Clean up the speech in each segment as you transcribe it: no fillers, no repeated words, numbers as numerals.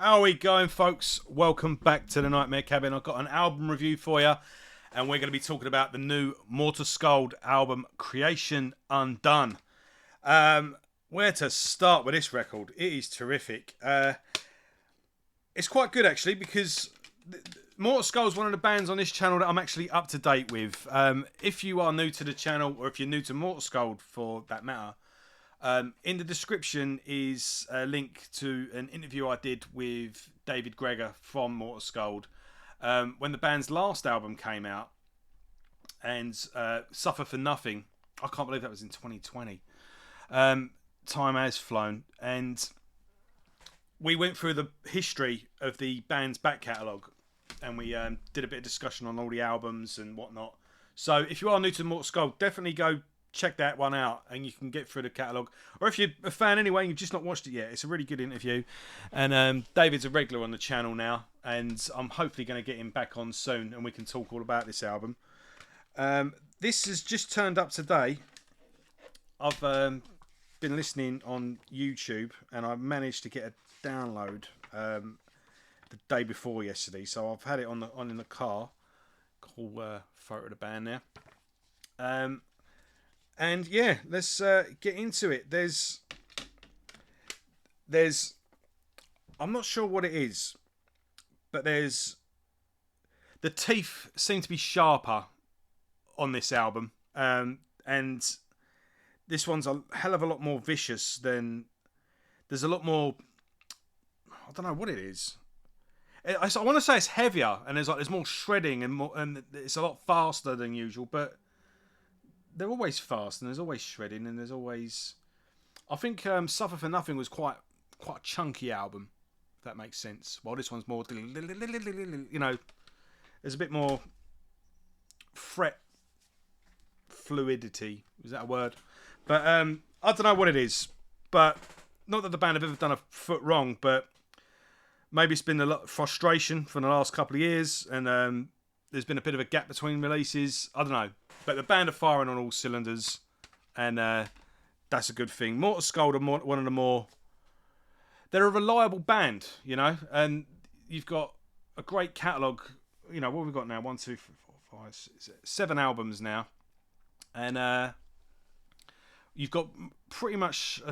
How are we going, folks? Welcome back to the Nightmare Cabin. I've got an album review for you, and we're going to be talking about the new Morta Skuld album, Creation Undone. Where to start with this record? It is terrific. It's quite good, actually, because Morta Skuld is one of the bands on this channel that I'm actually up to date with. If you are new to the channel, or if you're new to Morta Skuld for that matter, in the description is a link to an interview I did with David Greger from Morta Skuld when the band's last album came out, and Suffer for Nothing. I can't believe that was in 2020. Time has flown, and we went through the history of the band's back catalogue, and we did a bit of discussion on all the albums and whatnot. So if you are new to Morta Skuld, definitely go check that one out, and you can get through the catalogue. Or if you're a fan anyway and you've just not watched it yet, it's a really good interview. And David's a regular on the channel now, and I'm hopefully going to get him back on soon, and we can talk all about this album. This has just turned up today. I've been listening on YouTube, and I managed to get a download the day before yesterday, so I've had it on in the car. Cool photo of the band there. And yeah, let's get into it. There's, I'm not sure what it is, but the teeth seem to be sharper on this album, and this one's a hell of a lot more vicious than. There's a lot more. I don't know what it is. I want to say it's heavier, and there's more shredding and it's a lot faster than usual, but they're always fast, and there's always shredding, and there's always. I think Suffer for Nothing was quite a chunky album, if that makes sense. While this one's more, there's a bit more fret fluidity. Is that a word? But I don't know what it is. But not that the band have ever done a foot wrong, but maybe it's been a lot of frustration for the last couple of years, and there's been a bit of a gap between releases. I don't know. But the band are firing on all cylinders, and that's a good thing. Morta Skuld are one of the more. They're a reliable band, and you've got a great catalogue. What have we got now? 1, 2, 3, 4, 5, 6, 7 albums now, and you've got pretty much.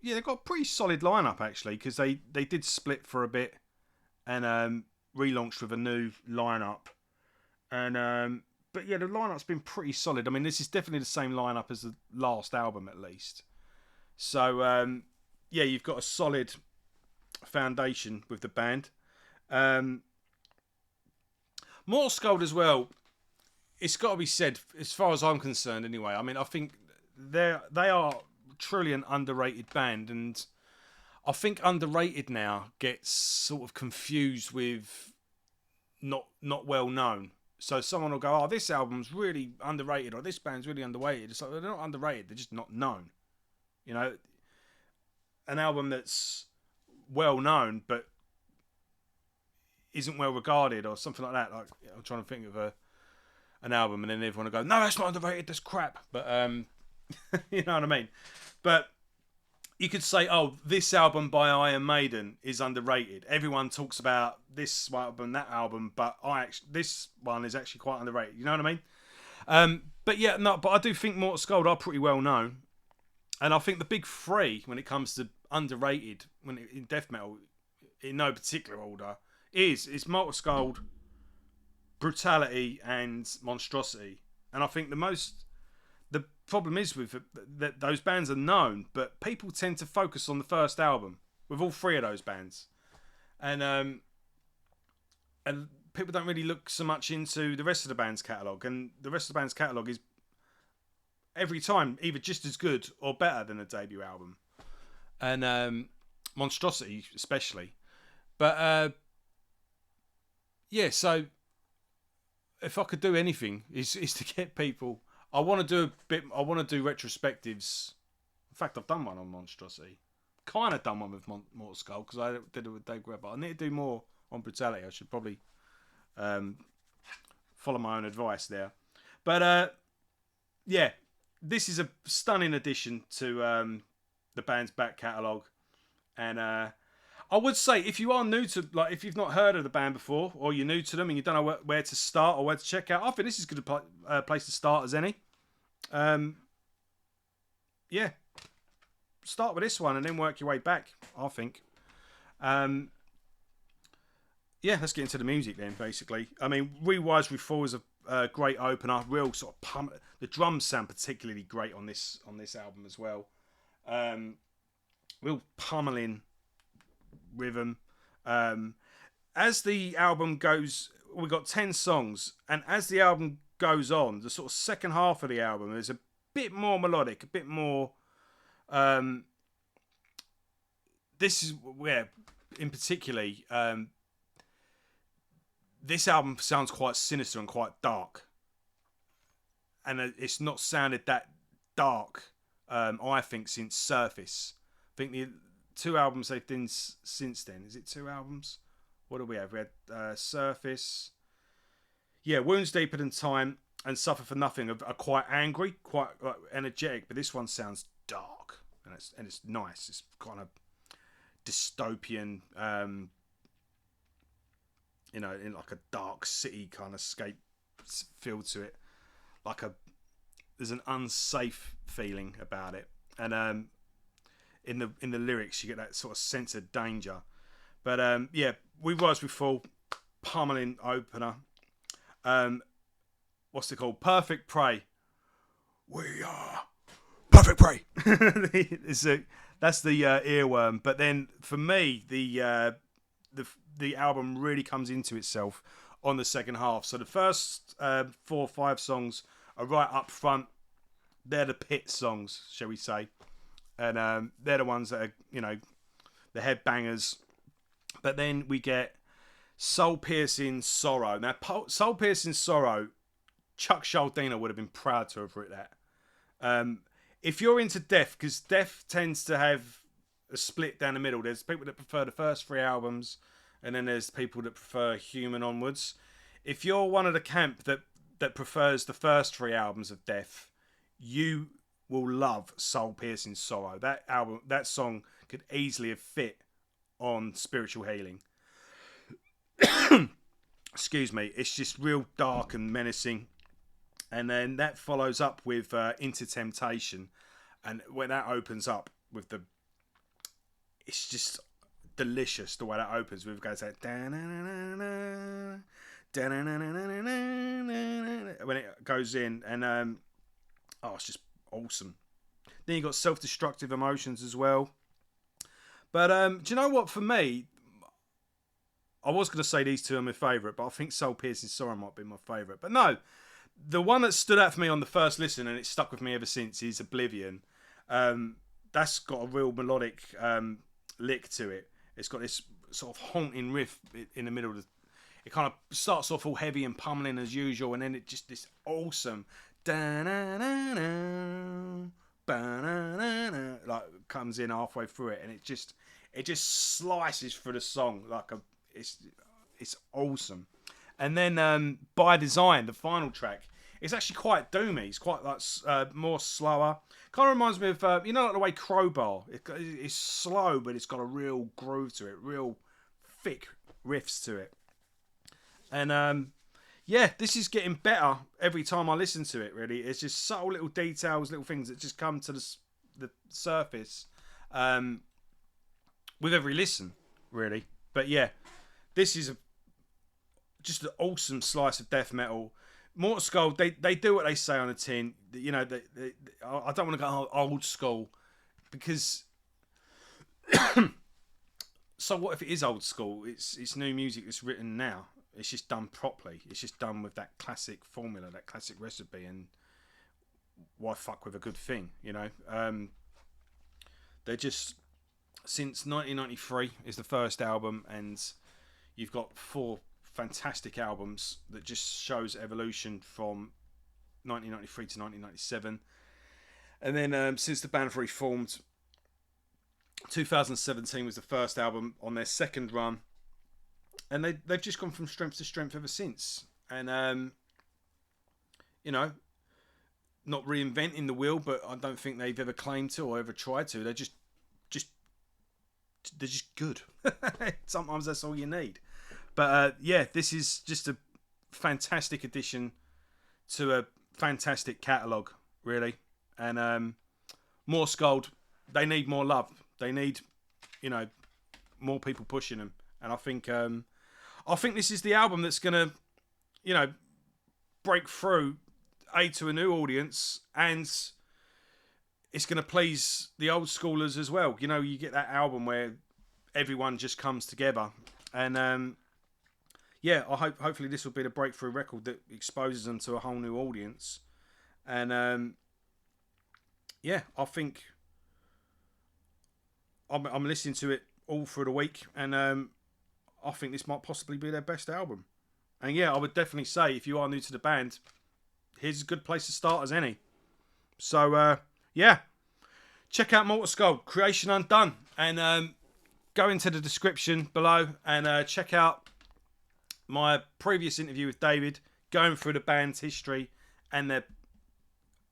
They've got a pretty solid lineup actually, because they did split for a bit, and relaunched with a new lineup, and. But yeah, the lineup's been pretty solid. I mean, this is definitely the same lineup as the last album, at least. So, you've got a solid foundation with the band. Morta Skuld as well, it's got to be said, as far as I'm concerned anyway. I mean, I think they are truly an underrated band, and I think underrated now gets sort of confused with not well known. So someone will go, oh, this album's really underrated, or this band's really underrated. It's like, they're not underrated, they're just not known. An album that's well known, but isn't well regarded, or something like that. Like, I'm trying to think of an album, and then everyone will go, no, that's not underrated, that's crap. But, you know what I mean? But you could say, oh, this album by Iron Maiden is underrated. Everyone talks about this album, that album, but this one is actually quite underrated. You know what I mean? But I do think Morta Skuld are pretty well known, and I think the big three when it comes to underrated, in death metal, in no particular order, is Morta Skuld, Brutality, and Monstrosity. And I think the problem is with that those bands are known, but people tend to focus on the first album with all three of those bands, and people don't really look so much into the rest of the band's catalogue. And the rest of the band's catalogue is every time either just as good or better than the debut album, and Monstrosity especially. But so if I could do anything, is to get people. I want to do retrospectives. In fact, I've done one on Monstrosity. Kind of done one with Morta Skuld, because I did it with Dave Greb. I need to do more on Brutality. I should probably follow my own advice there. But this is a stunning addition to the band's back catalogue, and I would say if you are new to, like, if you've not heard of the band before, or you're new to them and you don't know where to start or where to check out, I think this is a good place to start as any. Um, yeah, start with this one and then work your way back, I think. Um, yeah, let's get into the music then, basically. I mean, Rewise Reform is a great opener, real sort of pump. The drums sound particularly great on this album as well. Real pummeling rhythm. As the album goes, we got 10 songs, and as the album goes on, the sort of second half of the album is a bit more melodic, a bit more. This is where, in particularly, this album sounds quite sinister and quite dark, and it's not sounded that dark. I think since Surface. I think the 2 albums they've done since then. Is it 2 albums? What do we have? We had Surface. Yeah, Wounds Deeper Than Time and Suffer For Nothing are quite angry, quite energetic, but this one sounds dark and it's nice. It's kind of dystopian, in like a dark city kind of scape feel to it. There's an unsafe feeling about it, and in the lyrics you get that sort of sense of danger. But yeah, We Rise We Fall, pummeling opener. What's it called? Perfect Prey. We are Perfect Prey. That's the earworm. But then for me, the album really comes into itself on the second half. So the first 4 or 5 songs are right up front. They're the pit songs, shall we say, and they're the ones that are, the headbangers. But then we get Soul Piercing Sorrow. Now, Soul Piercing Sorrow, Chuck Schuldiner would have been proud to have written that. If you're into death, because death tends to have a split down the middle. There's people that prefer the first 3 albums, and then there's people that prefer Human onwards. If you're one of the camp that prefers the first 3 albums of Death, you will love Soul Piercing Sorrow. That song could easily have fit on Spiritual Healing. Excuse me. It's just real dark and menacing. And then that follows up with Into Temptation. And when that opens up with it's just delicious the way that opens. With goes like when it goes in, and it's just awesome. Then you got Self-Destructive Emotions as well. But do you know what? For me, I was going to say these 2 are my favourite, but I think Soul Piercing Sorrow might be my favourite. But no, the one that stood out for me on the first listen, and it's stuck with me ever since, is Oblivion. That's got a real melodic lick to it. It's got this sort of haunting riff in the middle of it kind of starts off all heavy and pummeling as usual, and then it just this awesome like comes in halfway through it, and it just slices through the song like it's awesome. And then By Design, the final track, it's actually quite doomy. It's quite like more slower. Kind of reminds me of like the way Crowbar. It's slow, but it's got a real groove to it, real thick riffs to it. And yeah, this is getting better every time I listen to it. Really, it's just subtle little details, little things that just come to the surface with every listen, really. But yeah, this is just an awesome slice of death metal. Morta Skuld, they do what they say on the tin. I don't want to go old school because. So what if it is old school? It's new music that's written now. It's just done properly. It's just done with that classic formula, that classic recipe, and why fuck with a good thing, They're just, since 1993 is the first album, and you've got 4 fantastic albums that just shows evolution from 1993 to 1997. And then since the band reformed, 2017 was the first album on their second run. And they've just gone from strength to strength ever since. And, not reinventing the wheel, but I don't think they've ever claimed to or ever tried to. They're just they're just good. Sometimes that's all you need. But yeah, this is just a fantastic addition to a fantastic catalogue, really. And Morta Skuld, they need more love. They need, more people pushing them. And I think this is the album that's gonna, break through to a new audience, and it's gonna please the old schoolers as well. You get that album where everyone just comes together, and yeah, hopefully this will be the breakthrough record that exposes them to a whole new audience. And yeah, I think I'm listening to it all through the week, and I think this might possibly be their best album. And yeah, I would definitely say if you are new to the band, here's a good place to start as any. So yeah, check out Morta Skuld, Creation Undone, and go into the description below and check out my previous interview with David, going through the band's history and their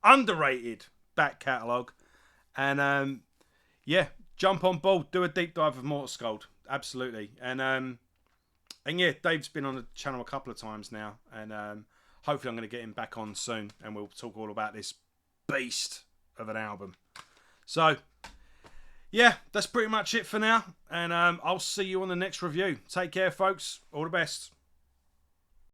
underrated back catalogue. And yeah, jump on board, do a deep dive of Morta Skuld, absolutely. And yeah, Dave's been on the channel a couple of times now, and hopefully I'm going to get him back on soon, and we'll talk all about this beast of an album. So yeah, that's pretty much it for now, and I'll see you on the next review. Take care, folks. All the best.